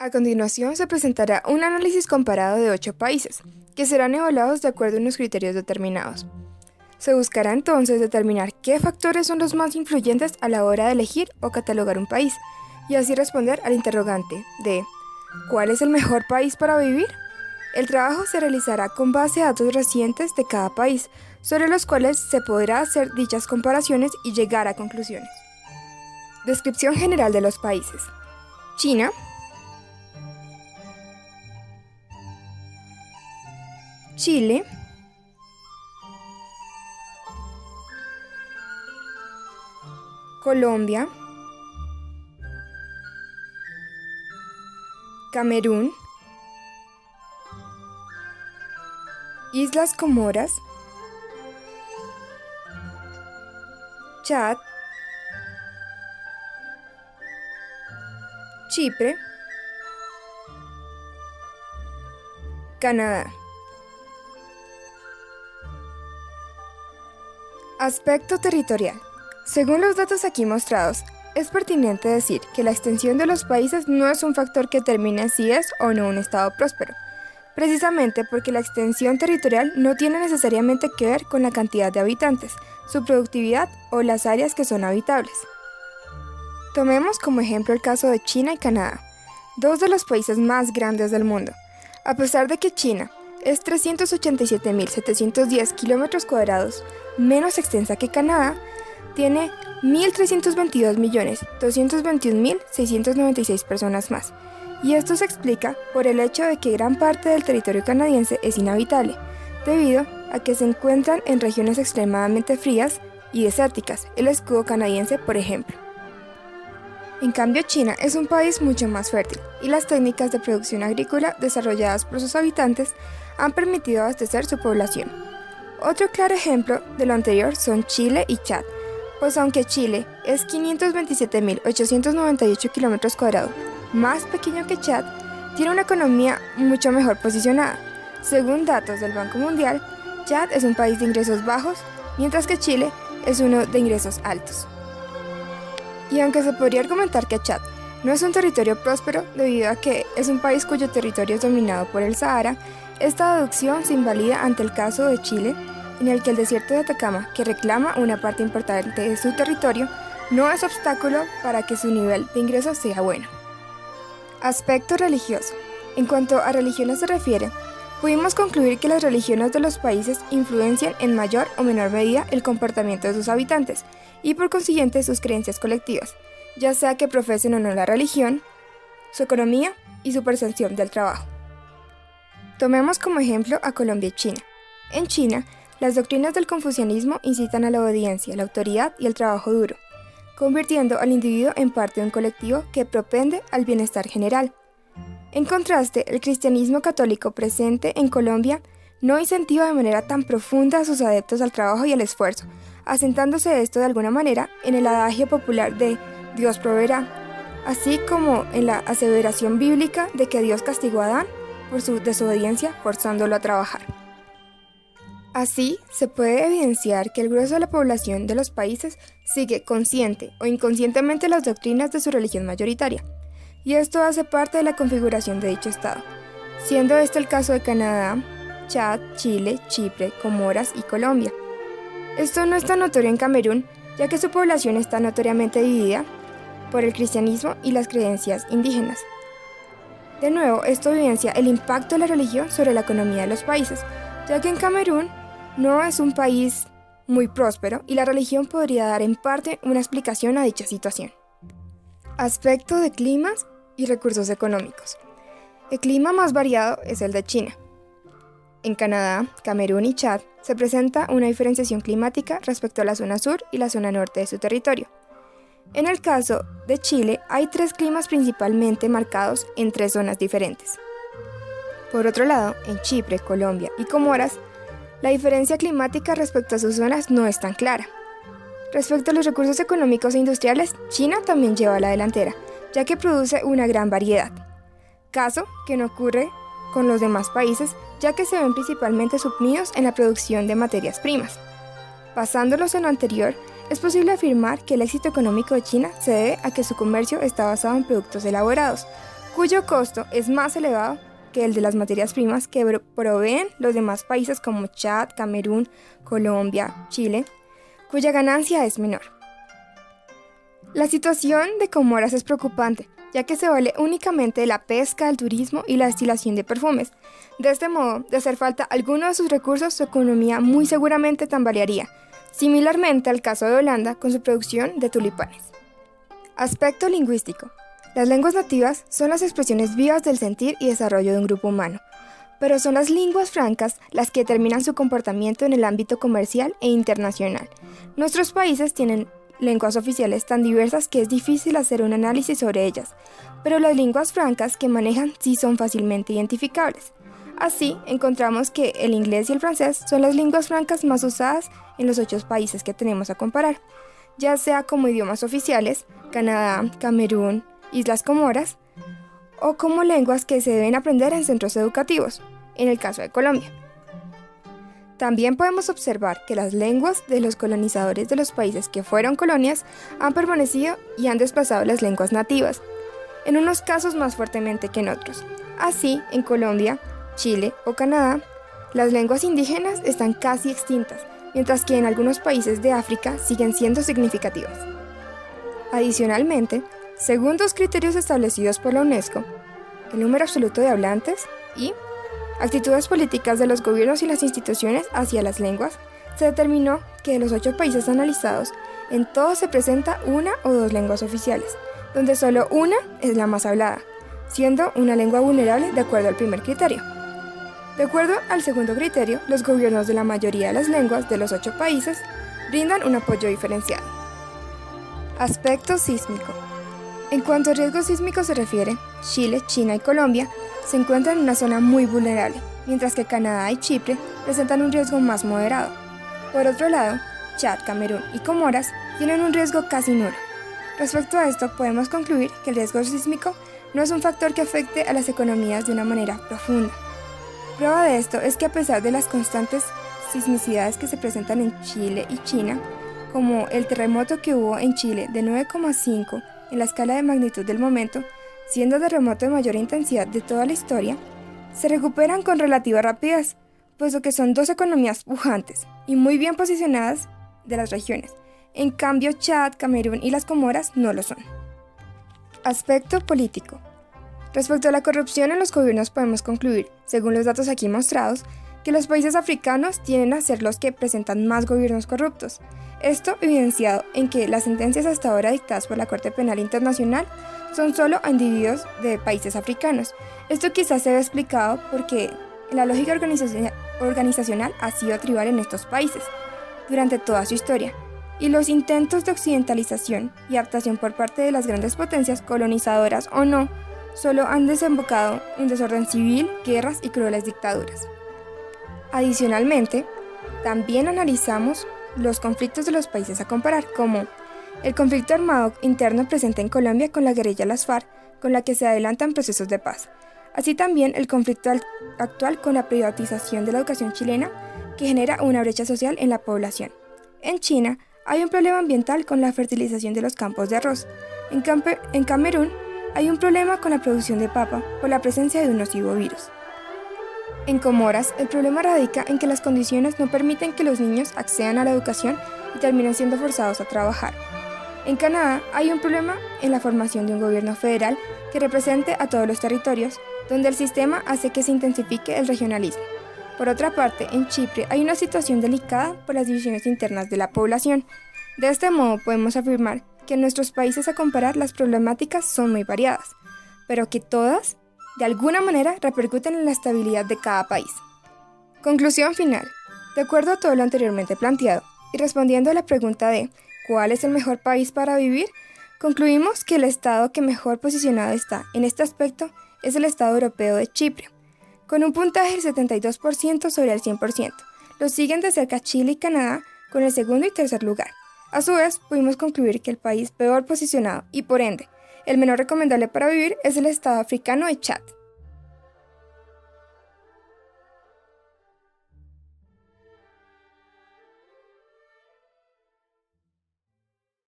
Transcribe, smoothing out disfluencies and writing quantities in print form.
A continuación se presentará un análisis comparado de 8 países, que serán evaluados de acuerdo a unos criterios determinados. Se buscará entonces determinar qué factores son los más influyentes a la hora de elegir o catalogar un país, y así responder al interrogante de ¿cuál es el mejor país para vivir? El trabajo se realizará con base a datos recientes de cada país, sobre los cuales se podrá hacer dichas comparaciones y llegar a conclusiones. Descripción general de los países. China, Chile, Colombia, Camerún, Islas Comoras, Chad, Chipre, Canadá. Aspecto territorial. Según los datos aquí mostrados, es pertinente decir que la extensión de los países no es un factor que determine si es o no un estado próspero, precisamente porque la extensión territorial no tiene necesariamente que ver con la cantidad de habitantes, su productividad o las áreas que son habitables. Tomemos como ejemplo el caso de China y Canadá, dos de los países más grandes del mundo. A pesar de que China es 387.710 kilómetros cuadrados menos extensa que Canadá, tiene 1.322.221.696 personas más, y esto se explica por el hecho de que gran parte del territorio canadiense es inhabitable, debido a que se encuentran en regiones extremadamente frías y desérticas, el escudo canadiense por ejemplo. En cambio, China es un país mucho más fértil, y las técnicas de producción agrícola desarrolladas por sus habitantes han permitido abastecer su población. Otro claro ejemplo de lo anterior son Chile y Chad, pues aunque Chile es 527.898 kilómetros cuadrados más pequeño que Chad, tiene una economía mucho mejor posicionada. Según datos del Banco Mundial, Chad es un país de ingresos bajos, mientras que Chile es uno de ingresos altos. Y aunque se podría argumentar que Chad no es un territorio próspero debido a que es un país cuyo territorio es dominado por el Sahara, esta deducción se invalida ante el caso de Chile, en el que el desierto de Atacama, que reclama una parte importante de su territorio, no es obstáculo para que su nivel de ingresos sea bueno. Aspecto religioso. En cuanto a religiones se refiere, pudimos concluir que las religiones de los países influencian en mayor o menor medida el comportamiento de sus habitantes y por consiguiente sus creencias colectivas, ya sea que profesen o no la religión, su economía y su percepción del trabajo. Tomemos como ejemplo a Colombia y China. En China, las doctrinas del confucianismo incitan a la obediencia, la autoridad y el trabajo duro, convirtiendo al individuo en parte de un colectivo que propende al bienestar general. En contraste, el cristianismo católico presente en Colombia no incentiva de manera tan profunda a sus adeptos al trabajo y al esfuerzo, asentándose esto de alguna manera en el adagio popular de Dios proveerá, así como en la aseveración bíblica de que Dios castigó a Adán por su desobediencia forzándolo a trabajar. Así, se puede evidenciar que el grueso de la población de los países sigue consciente o inconscientemente las doctrinas de su religión mayoritaria, y esto hace parte de la configuración de dicho estado, siendo este el caso de Canadá, Chad, Chile, Chipre, Comoras y Colombia. Esto no es tan notorio en Camerún, ya que su población está notoriamente dividida por el cristianismo y las creencias indígenas. De nuevo, esto evidencia el impacto de la religión sobre la economía de los países, ya que en Camerún no es un país muy próspero y la religión podría dar en parte una explicación a dicha situación. Aspecto de climas y recursos económicos. El clima más variado es el de China. En Canadá, Camerún y Chad se presenta una diferenciación climática respecto a la zona sur y la zona norte de su territorio. En el caso de Chile, hay 3 climas principalmente marcados en 3 zonas diferentes. Por otro lado, en Chipre, Colombia y Comoras, la diferencia climática respecto a sus zonas no es tan clara. Respecto a los recursos económicos e industriales, China también lleva la delantera, ya que produce una gran variedad. Caso que no ocurre con los demás países, ya que se ven principalmente sumidos en la producción de materias primas. Basándolos en lo anterior, es posible afirmar que el éxito económico de China se debe a que su comercio está basado en productos elaborados, cuyo costo es más elevado que el de las materias primas que proveen los demás países como Chad, Camerún, Colombia, Chile, cuya ganancia es menor. La situación de Comoras es preocupante, ya que se vale únicamente de la pesca, el turismo y la destilación de perfumes. De este modo, de hacer falta alguno de sus recursos, su economía muy seguramente tambalearía, similarmente al caso de Holanda con su producción de tulipanes. Aspecto lingüístico. Las lenguas nativas son las expresiones vivas del sentir y desarrollo de un grupo humano, pero son las lenguas francas las que determinan su comportamiento en el ámbito comercial e internacional. Nuestros países tienen lenguas oficiales tan diversas que es difícil hacer un análisis sobre ellas, pero las lenguas francas que manejan sí son fácilmente identificables. Así, encontramos que el inglés y el francés son las lenguas francas más usadas en los 8 países que tenemos a comparar, ya sea como idiomas oficiales, Canadá, Camerún, Islas Comoras, o como lenguas que se deben aprender en centros educativos, en el caso de Colombia. También podemos observar que las lenguas de los colonizadores de los países que fueron colonias han permanecido y han desplazado las lenguas nativas, en unos casos más fuertemente que en otros. Así, en Colombia, Chile o Canadá, las lenguas indígenas están casi extintas, mientras que en algunos países de África siguen siendo significativas. Adicionalmente, según 2 criterios establecidos por la UNESCO, el número absoluto de hablantes y actitudes políticas de los gobiernos y las instituciones hacia las lenguas, se determinó que de los 8 países analizados, en todos se presenta 1 o 2 lenguas oficiales, donde solo una es la más hablada, siendo una lengua vulnerable de acuerdo al primer criterio. De acuerdo al segundo criterio, los gobiernos de la mayoría de las lenguas de los 8 países brindan un apoyo diferenciado. Aspecto sísmico. En cuanto a riesgo sísmico se refiere, Chile, China y Colombia se encuentran en una zona muy vulnerable, mientras que Canadá y Chipre presentan un riesgo más moderado. Por otro lado, Chad, Camerún y Comoras tienen un riesgo casi nulo. Respecto a esto, podemos concluir que el riesgo sísmico no es un factor que afecte a las economías de una manera profunda. Prueba de esto es que a pesar de las constantes sismicidades que se presentan en Chile y China, como el terremoto que hubo en Chile de 9,5 en la escala de magnitud del momento, siendo el terremoto de mayor intensidad de toda la historia, se recuperan con relativa rapidez, puesto que son 2 economías pujantes y muy bien posicionadas de las regiones. En cambio, Chad, Camerún y las Comoras no lo son. Aspecto político. Respecto a la corrupción en los gobiernos podemos concluir, según los datos aquí mostrados, que los países africanos tienden a ser los que presentan más gobiernos corruptos. Esto evidenciado en que las sentencias hasta ahora dictadas por la Corte Penal Internacional son solo a individuos de países africanos. Esto quizás se ve explicado porque la lógica organizacional ha sido tribal en estos países durante toda su historia, y los intentos de occidentalización y adaptación por parte de las grandes potencias, colonizadoras o no, solo han desembocado en desorden civil, guerras y crueles dictaduras. Adicionalmente, también analizamos los conflictos de los países a comparar, como el conflicto armado interno presente en Colombia con la guerrilla de las FARC, con la que se adelantan procesos de paz. Así también el conflicto actual con la privatización de la educación chilena, que genera una brecha social en la población. En China, hay un problema ambiental con la fertilización de los campos de arroz. En Camerún, hay un problema con la producción de papa por la presencia de un nocivo virus. En Comoras, el problema radica en que las condiciones no permiten que los niños accedan a la educación y terminan siendo forzados a trabajar. En Canadá, hay un problema en la formación de un gobierno federal que represente a todos los territorios, donde el sistema hace que se intensifique el regionalismo. Por otra parte, en Chipre hay una situación delicada por las divisiones internas de la población. De este modo, podemos afirmar que en nuestros países a comparar las problemáticas son muy variadas, pero que todas, de alguna manera, repercuten en la estabilidad de cada país. Conclusión final. De acuerdo a todo lo anteriormente planteado, y respondiendo a la pregunta de ¿cuál es el mejor país para vivir?, concluimos que el estado que mejor posicionado está en este aspecto es el estado europeo de Chipre, con un puntaje del 72% sobre el 100%. Lo siguen de cerca Chile y Canadá con el segundo y tercer lugar. A su vez, pudimos concluir que el país peor posicionado y por ende el menos recomendable para vivir es el estado africano de Chad.